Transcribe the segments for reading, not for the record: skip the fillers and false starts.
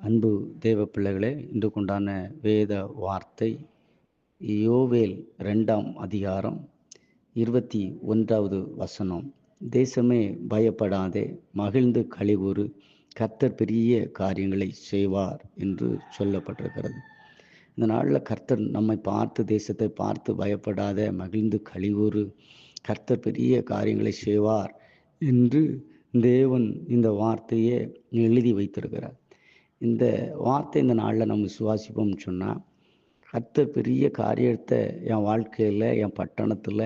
அன்பு தேவ பிள்ளைகளே, இன்றுக்குண்டான வேத வார்த்தை யோவேல் 2ஆம் அதிகாரம் 21வது வசனம். தேசமே பயப்படாதே, மகிழ்ந்து களிகூரு, கர்த்தர் பெரிய காரியங்களை செய்வார் என்று சொல்லப்பட்டிருக்கிறது. இந்த நாளில் கர்த்தர் நம்மை பார்த்து, தேசத்தை பார்த்து பயப்படாத, மகிழ்ந்து களிகூரு, கர்த்தர் பெரிய காரியங்களை செய்வார் என்று தேவன் இந்த வார்த்தையை எழுதி வைத்திருக்கிறார். இந்த வார்த்தை இந்த நாளில் நம்ம விசுவாசிப்போம்னு சொன்னால், கர்த்தர் பெரிய காரியத்தை என் வாழ்க்கையில், என் பட்டணத்தில்,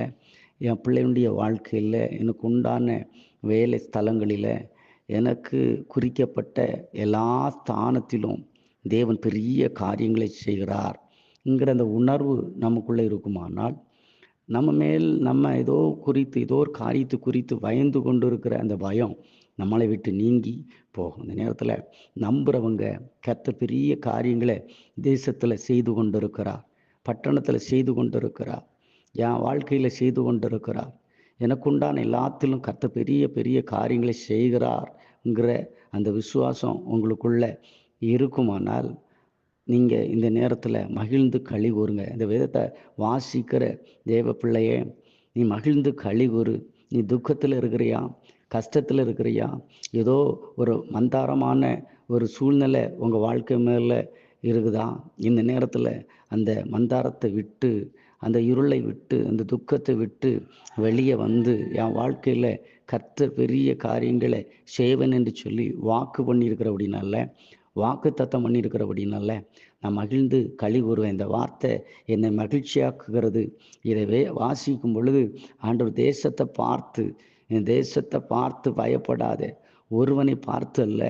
என் பிள்ளைகளுடைய வாழ்க்கையில், எனக்கு உண்டான வேலை ஸ்தலங்களில், எனக்கு குறிக்கப்பட்ட எல்லா ஸ்தானத்திலும் தேவன் பெரிய காரியங்களை செய்கிறார்ங்கிற அந்த உணர்வு நமக்குள்ளே இருக்குமானால், நம்ம ஏதோ ஒரு காரியத்தை குறித்து பயந்து கொண்டு இருக்கிற அந்த பயம் நம்மளை விட்டு நீங்கி போகும். இந்த நேரத்தில் நம்புகிறவங்க கர்த்தர் பெரிய காரியங்களை தேசத்தில் செய்து கொண்டு இருக்கிறார், பட்டணத்தில் செய்து கொண்டு இருக்கிறார், என் வாழ்க்கையில் செய்து கொண்டு இருக்கிறார், எனக்குண்டான எல்லாத்திலும் கர்த்தர் பெரிய பெரிய காரியங்களை செய்கிறார்ங்கிற அந்த விசுவாசம் உங்களுக்குள்ள இருக்குமானால், நீங்கள் இந்த நேரத்தில் மகிழ்ந்து களி கூறுங்க. இந்த வேதத்தை வாசிக்கிற தேவ பிள்ளையே, நீ மகிழ்ந்து களி கூறு. நீ துக்கத்தில் இருக்கிறியா, கஷ்டத்தில் இருக்கிறியா, ஏதோ ஒரு மந்தாரமான ஒரு சூழ்நிலை உங்கள் வாழ்க்கை மேலே இருக்குதா, இந்த நேரத்தில் அந்த மந்தாரத்தை விட்டு, அந்த இருளை விட்டு, அந்த துக்கத்தை விட்டு வெளியே வந்து, என் வாழ்க்கையில் கர்த்தர் பெரிய காரியங்களை செய்வேன் என்று சொல்லி வாக்கு பண்ணியிருக்கிறபடினால, வாக்கு தத்தம் பண்ணியிருக்கிறபடினால நான் மகிழ்ந்து களி கூறுவேன். இந்த வார்த்தை என்னை மகிழ்ச்சியாக்குகிறது. இதை வாசிக்கும் பொழுது ஆண்டவர் தேசத்தை பார்த்து பயப்படாதே, ஒருவனை பார்த்து அல்ல,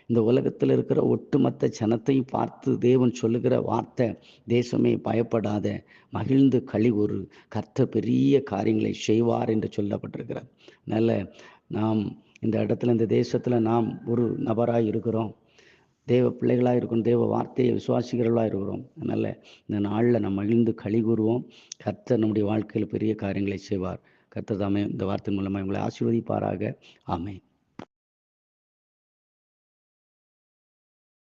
இந்த உலகத்தில் இருக்கிற ஒட்டுமொத்த ஜனத்தையும் பார்த்து தேவன் சொல்லுகிற வார்த்தை, தேசமே பயப்படாத, மகிழ்ந்து களி கூறு, கர்த்தர் பெரிய காரியங்களை செய்வார் என்று சொல்லப்பட்டிருக்கிறார். அதனால் நாம் இந்த இடத்துல, இந்த தேசத்தில் நாம் ஒரு நபராக இருக்கிறோம், தேவ பிள்ளைகளாக இருக்கிறோம், தேவ வார்த்தையை விசுவாசிக்கிறவர்களாக இருக்கிறோம். அதனால் இந்த நாளில் நம்ம மகிழ்ந்து களி கூறுவோம். கர்த்தர் நம்முடைய வாழ்க்கையில் பெரிய காரியங்களை செய்வார். கர்த்தர் தாமே இந்த வார்த்தை மூலமாக உங்களை ஆசீர்வதிப்பாராக. ஆமென்.